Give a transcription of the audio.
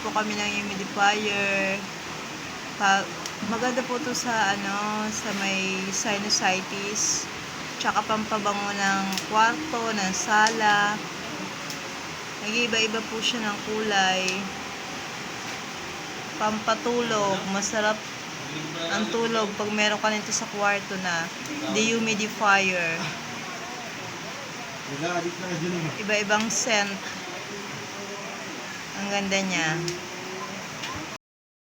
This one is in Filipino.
po kami ng humidifier. Maganda po to sa sa may sinusitis, tsaka pampabango ng kwarto, ng sala. Nag-iiba-iba po siya ng kulay. Pampatulog, masarap ang tulog pag meron ka nito sa kwarto na dehumidifier. Iba-ibang scent. Ang ganda niya.